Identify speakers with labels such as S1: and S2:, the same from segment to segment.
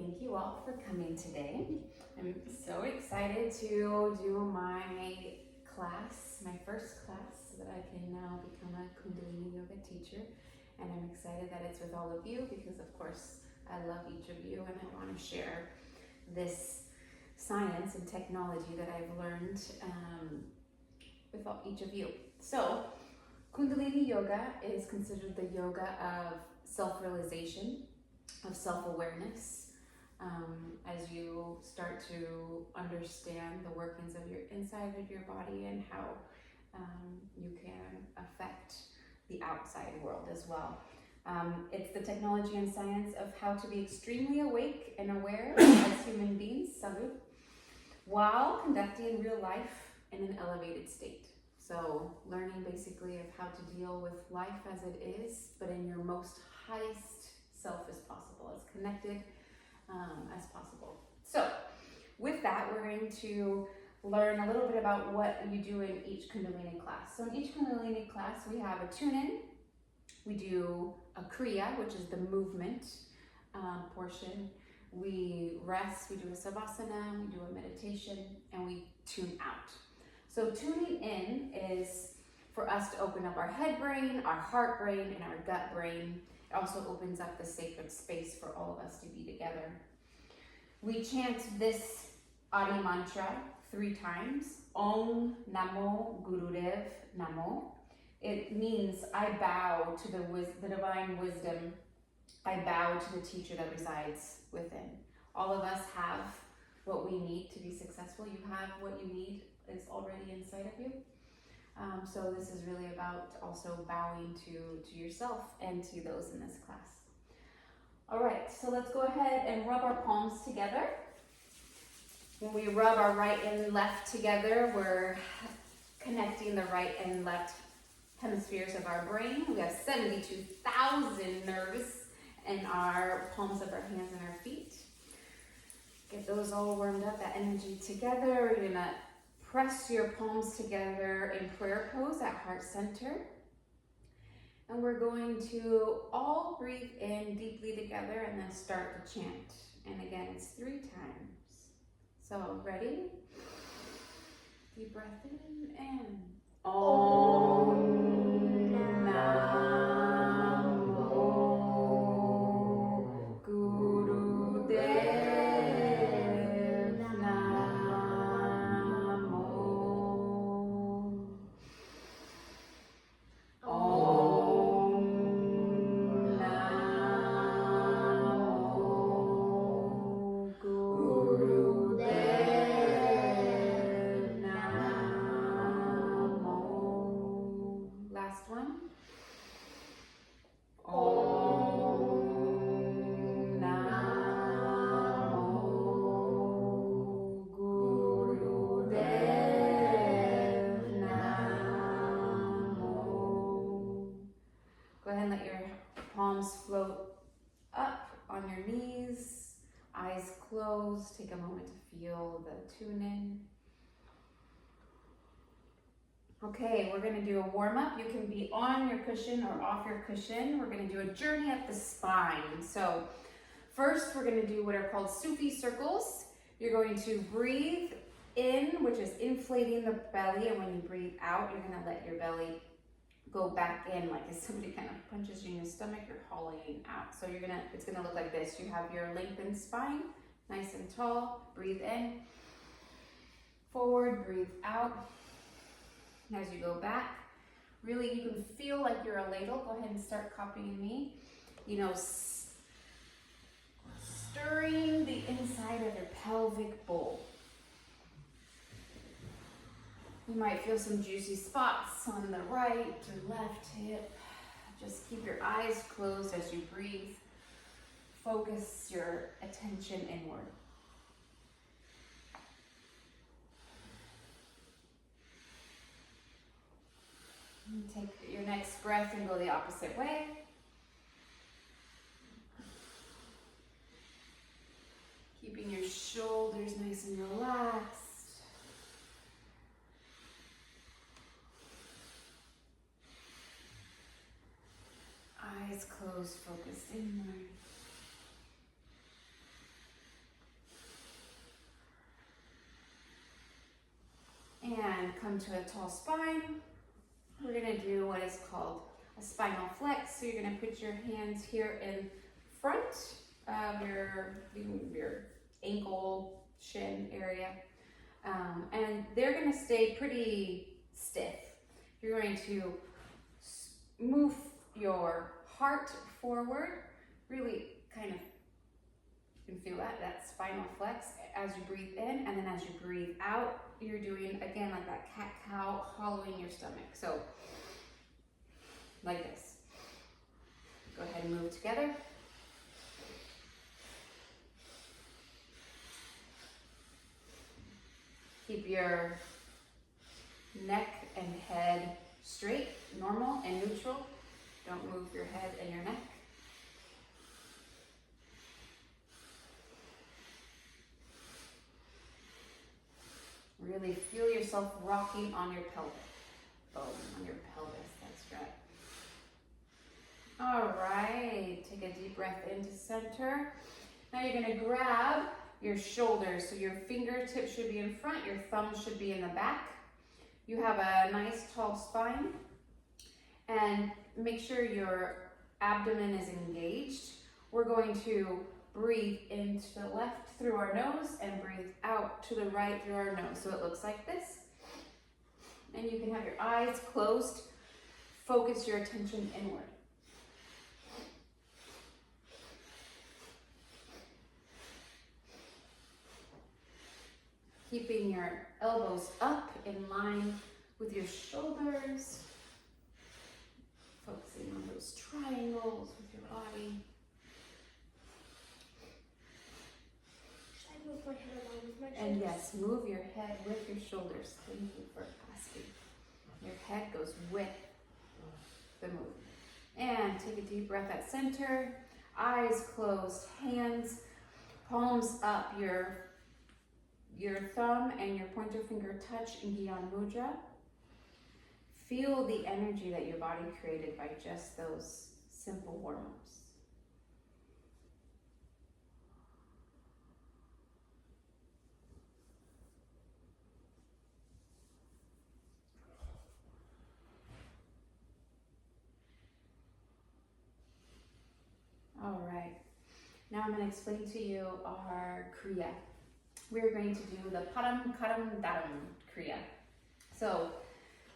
S1: thank you all for coming today. I'm so excited to do my class, my first class, so that I can now become a Kundalini yoga teacher. And I'm excited that it's with all of you because, of course, I love each of you and I want to share this science and technology that I've learned with each of you. So, Kundalini yoga is considered the yoga of self-realization, of self-awareness. As you start to understand the workings of your inside of your body and how you can affect the outside world as well. It's the technology and science of how to be extremely awake and aware as human beings, salud, while conducting real life in an elevated state. So learning basically of how to deal with life as it is, but in your most highest self as possible, as connected as possible. So with that, we're going to learn a little bit about what you do in each Kundalini class. So in each Kundalini class, we have a tune-in, we do a Kriya, which is the movement portion, we rest, we do a Savasana, we do a meditation, and we tune out. So tuning in is for us to open up our head brain, our heart brain, and our gut brain. It also opens up the sacred space for all of us to be together. We chant this Adi mantra 3 times. Om Namo Gurudev Namo. It means I bow to the divine wisdom. I bow to the teacher that resides within. All of us have what we need to be successful. You have what you need is already inside of you. So this is really about also bowing to yourself and to those in this class. All right, so let's go ahead and rub our palms together. When we rub our right and left together, we're connecting the right and left hemispheres of our brain. We have 72,000 nerves in our palms of our hands and our feet. Get those all warmed up, that energy together. We're gonna press your palms together in prayer pose at heart center. And we're going to all breathe in deeply together and then start the chant. And again, it's 3 times. So, ready? Deep breath in and Om Namo Gurudev. Float up on your knees, eyes closed. Take a moment to feel the tune-in. Okay, we're going to do a warm-up. You can be on your cushion or off your cushion. We're going to do a journey up the spine. So first, we're going to do what are called Sufi circles. You're going to breathe in, which is inflating the belly, and when you breathe out, you're going to let your belly go back in, like if somebody kind of punches you in your stomach, you're hollowing out. So it's gonna look like this. You have your lengthened spine, nice and tall. Breathe in, forward, breathe out. As you go back, really you can feel like you're a ladle. Go ahead and start copying me. You know, stirring the inside of your pelvic bowl. You might feel some juicy spots on the right or left hip. Just keep your eyes closed as you breathe. Focus your attention inward. And take your next breath and go the opposite way. Keeping your shoulders nice and relaxed. Eyes closed, focused inward. come to a tall spine, we're gonna do what is called a spinal flex. So you're gonna put your hands here in front of your ankle, shin area. And they're gonna stay pretty stiff. You're going to move your heart forward, really kind of, you can feel that spinal flex as you breathe in, and then as you breathe out, you're doing, again, like that cat-cow, hollowing your stomach. So, like this. Go ahead and move together. Keep your neck and head straight, normal and neutral. Don't move your head and your neck. Really feel yourself rocking on your pelvic bone, on your pelvis. That's right. All right, take a deep breath into center. Now you're gonna grab your shoulders. So your fingertips should be in front, your thumbs should be in the back. You have a nice tall spine, and make sure your abdomen is engaged. We're going to breathe into the left through our nose and breathe out to the right through our nose. So it looks like this. And you can have your eyes closed. Focus your attention inward. Keeping your elbows up in line with your shoulders. Focusing on those triangles with your body.
S2: Should I move my head along with my shoulders?
S1: And yes, move your head with your shoulders. Thank you for asking. Your head goes with the move. And take a deep breath at center. Eyes closed, hands, palms up. Your thumb and your pointer finger touch in Gyan Mudra. Feel the energy that your body created by just those simple warm-ups. All right, now I'm going to explain to you our Kriya. We're going to do the Param Karam Daram Kriya. So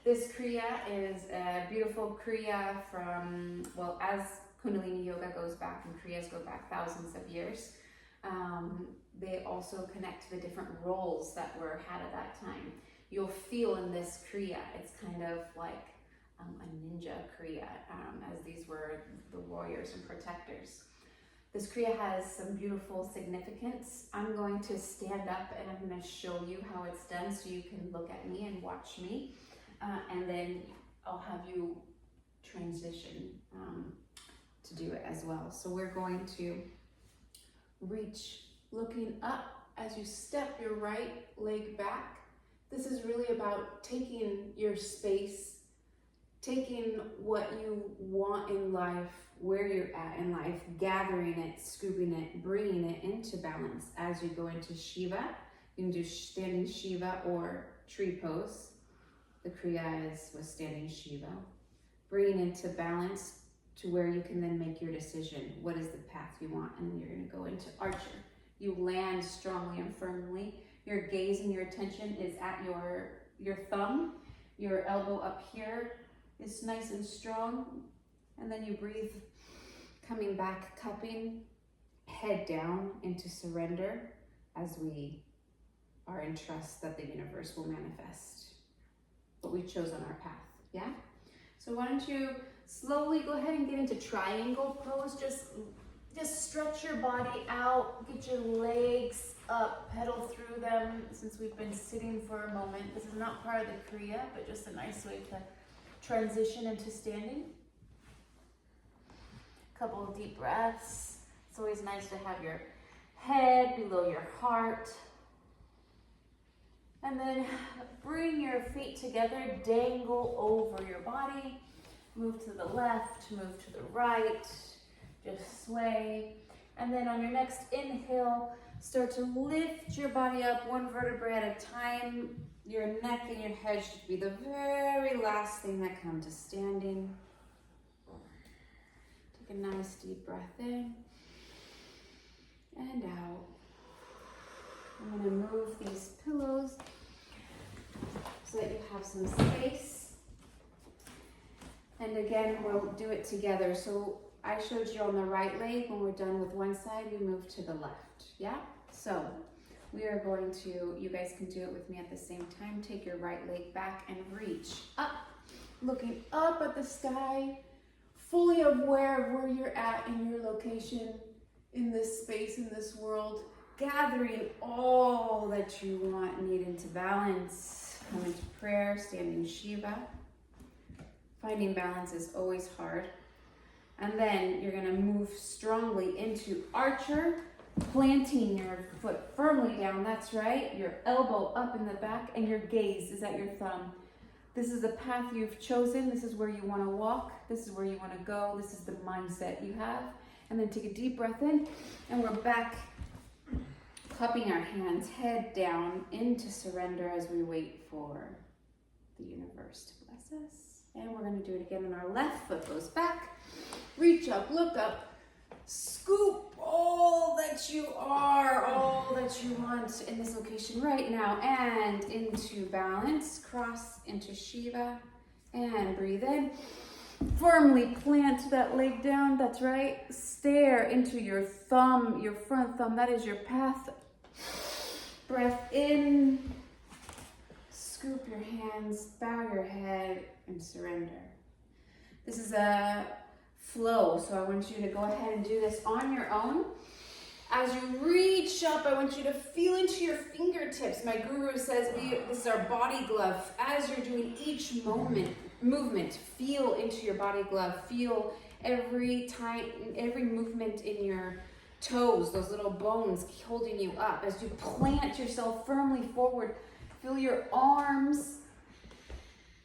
S1: this Kriya is a beautiful Kriya from, well, as Kundalini Yoga goes back and Kriyas go back thousands of years, they also connect to the different roles that were had at that time. You'll feel in this Kriya, it's kind of like a ninja Kriya, as these were the warriors and protectors. This Kriya has some beautiful significance. I'm going to stand up and I'm going to show you how it's done so you can look at me and watch me. And then I'll have you transition to do it as well. So we're going to reach, looking up as you step your right leg back. This is really about taking your space, taking what you want in life, where you're at in life, gathering it, scooping it, bringing it into balance as you go into Shiva. You can do standing Shiva or tree pose. The Kriya is with standing Shiva. Bringing into balance to where you can then make your decision. What is the path you want? And then you're going to go into Archer. You land strongly and firmly. Your gaze and your attention is at your thumb. Your elbow up here is nice and strong. And then you breathe, coming back, cupping, head down into surrender as we are in trust that the universe will manifest what we chose on our path, yeah? So why don't you slowly go ahead and get into triangle pose. Just stretch your body out, get your legs up, pedal through them since we've been sitting for a moment. This is not part of the Kriya, but just a nice way to transition into standing. Couple of deep breaths. It's always nice to have your head below your heart. And then bring your feet together, dangle over your body. Move to the left, move to the right. Just sway. And then on your next inhale, Start to lift your body up one vertebrae at a time. Your neck and your head should be the very last thing that come to standing. Take a nice deep breath in and out. I'm going to move these pillows so that you have some space. And again, we'll do it together. So I showed you on the right leg. When we're done with one side, we move to the left. Yeah? So we are going to, you guys can do it with me at the same time. Take your right leg back and reach up, looking up at the sky, fully aware of where you're at in your location, in this space, in this world, gathering all that you want, need into balance. Come into prayer, standing Shiva. Finding balance is always hard. And then you're gonna move strongly into Archer, planting your foot firmly down, that's right. Your elbow up in the back and your gaze is at your thumb. This is the path you've chosen. This is where you wanna walk. This is where you wanna go. This is the mindset you have. And then take a deep breath in and we're back, cupping our hands, head down into surrender as we wait for the universe to bless us. And we're gonna do it again, and our left foot goes back. Reach up, look up, scoop all that you are, all that you want in this location right now, and into balance. Cross into Shiva, and breathe in. Firmly plant that leg down, that's right. Stare into your thumb, your front thumb, that is your path. Breath in, scoop your hands, bow your head, and surrender. This is a flow, so I want you to go ahead and do this on your own. As you reach up, I want you to feel into your fingertips. My guru says this is our body glove. As you're doing each movement, feel into your body glove. Feel every movement in your toes, those little bones holding you up. As you plant yourself firmly forward, feel your arms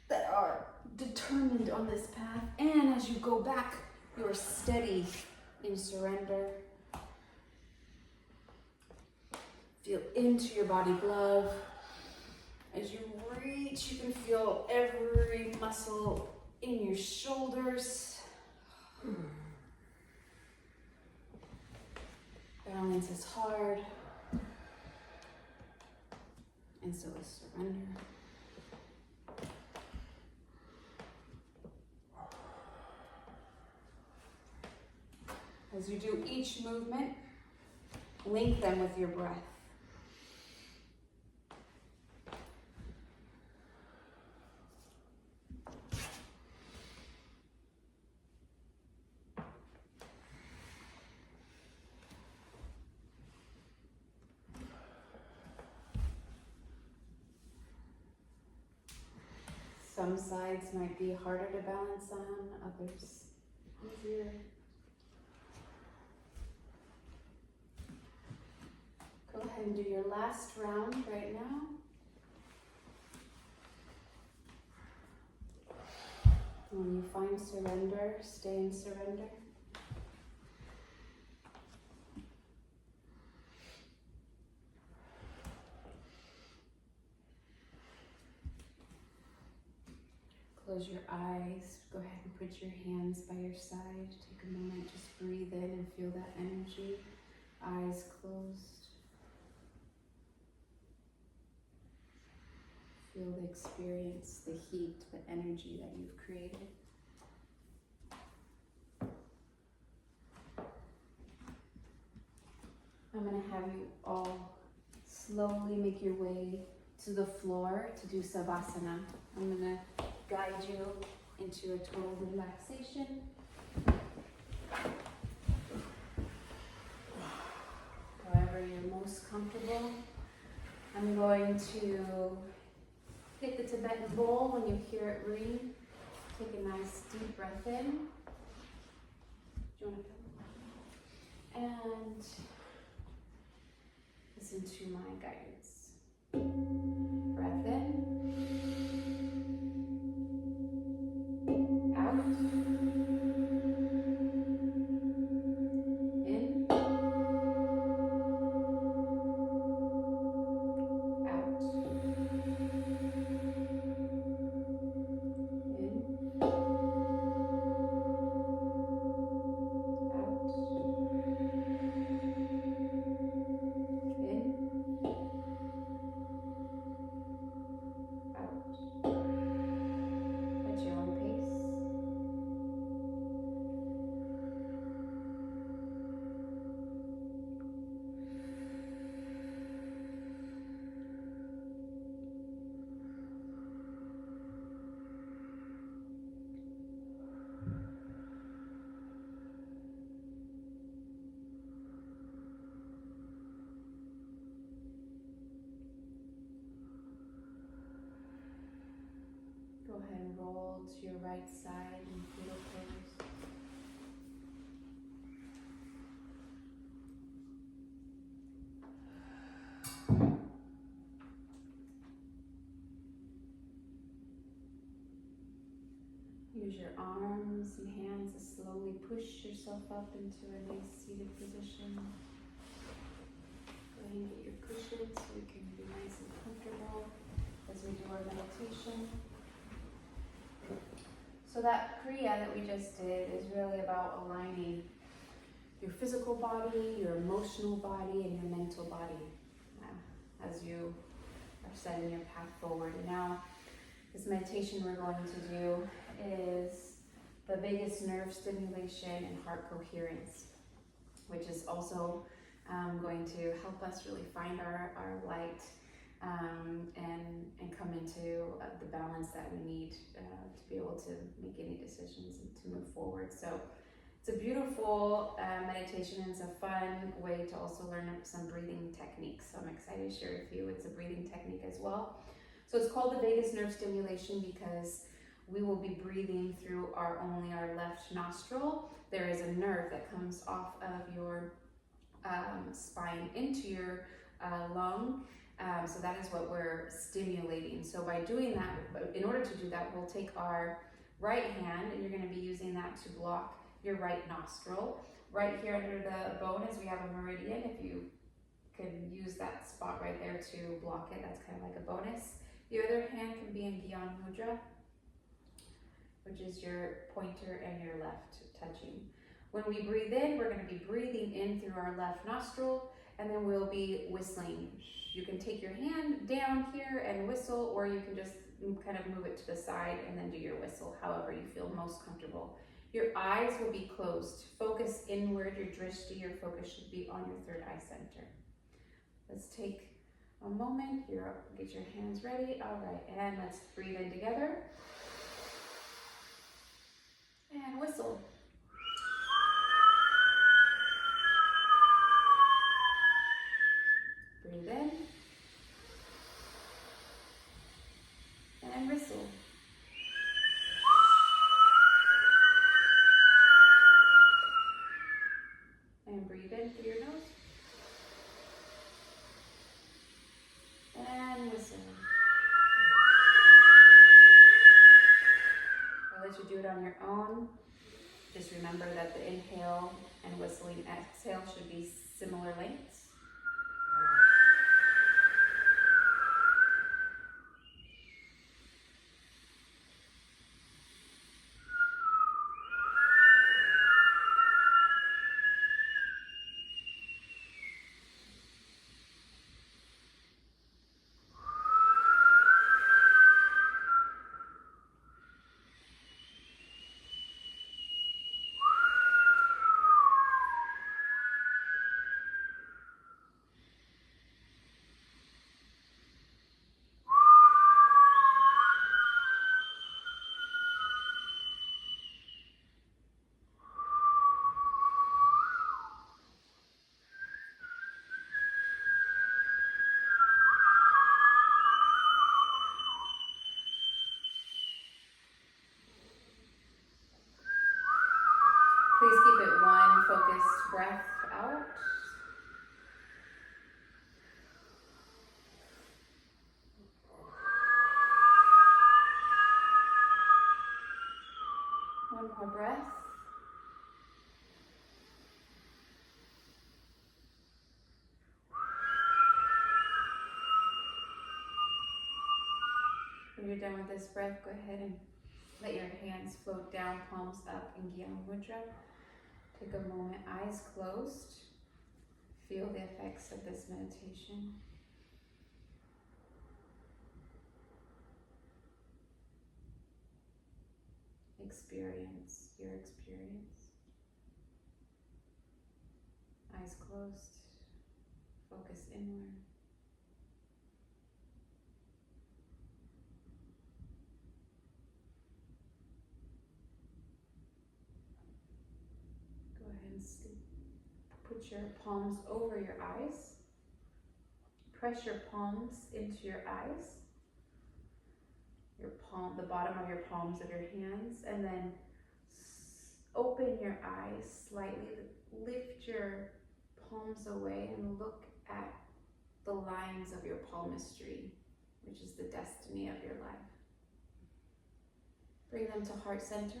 S1: that are determined on this path. And as you go back, you're steady in surrender. Feel into your body glove. As you reach, you can feel every muscle in your shoulders. Balance is hard, and so is surrender. As you do each movement, link them with your breath. Some sides might be harder to balance on, others easier. Go ahead and do your last round right now. When you find surrender, stay in surrender. Close your eyes. Go ahead and put your hands by your side. Take a moment, just breathe in and feel that energy. Eyes closed. Feel the experience, the heat, the energy that you've created. I'm going to have you all slowly make your way to the floor to do Savasana. I'm going to guide you into a total relaxation. However you're most comfortable. I'm going to hit the Tibetan bowl when you hear it ring. Take a nice deep breath in. Do you want to come? And listen to my guidance. Breath in. Out. In. roll to your right side in fetal pose. Use your arms and hands to slowly push yourself up into a nice seated position. Go ahead and get your cushion so you can be nice and comfortable as we do our meditation. So that Kriya that we just did is really about aligning your physical body, your emotional body, and your mental body as you are setting your path forward. And now, this meditation we're going to do is the vagus nerve stimulation and heart coherence, which is also going to help us really find our light and come into the balance that we need to be able to make any decisions and to move forward. So it's a beautiful meditation, and it's a fun way to also learn some breathing techniques. So I'm excited to share with you. It's a breathing technique as well. So it's called the vagus nerve stimulation because we will be breathing through only our left nostril. There is a nerve that comes off of your spine into your lung. So that is what we're stimulating. So by doing that, in order to do that, we'll take our right hand, and you're going to be using that to block your right nostril. Right here under the bone, as we have a meridian, if you can use that spot right there to block it, that's kind of like a bonus. The other hand can be in Gyan Mudra, which is your pointer and your left touching. When we breathe in, we're going to be breathing in through our left nostril, and then we'll be whistling. You can take your hand down here and whistle, or you can just kind of move it to the side and then do your whistle, however you feel most comfortable. Your eyes will be closed. Focus inward. Your drishti, your focus should be on your third eye center. Let's take a moment. Get your hands ready. All right, and let's breathe in together. And whistle. Breathe in. And whistle. And breathe in through your nose. And whistle. I'll let you do it on your own. Just remember that the inhale and whistling exhale should be similar lengths. Please keep it one focused breath out. One more breath. When you're done with this breath, go ahead and let your hands float down, palms up in Gyan Mudra. Take a moment, eyes closed. Feel the effects of this meditation. Experience your experience. Eyes closed. Focus inward. Go ahead and put your palms over your eyes. Press your palms into your eyes. your palm, the bottom of your palms of your hands, and then open your eyes slightly. Lift your palms away and look at the lines of your palmistry, which is the destiny of your life. Bring them to heart center.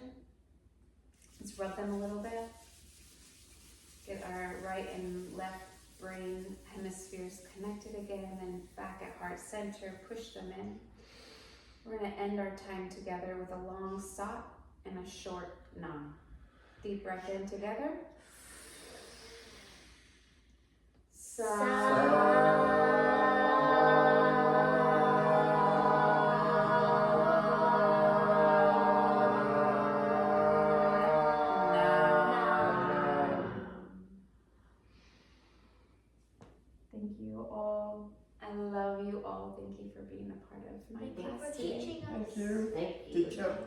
S1: Let's rub them a little bit. Get our right and left brain hemispheres connected again, and then back at heart center, push them in. We're going to end our time together with a long stop and a short nam. Deep breath in together. Thank you all. I love you all. Thank you for being a part of my
S2: Thank you
S1: class
S2: for
S1: today.
S2: teaching us.
S3: Thank you.
S4: Thank you.
S3: Teacher.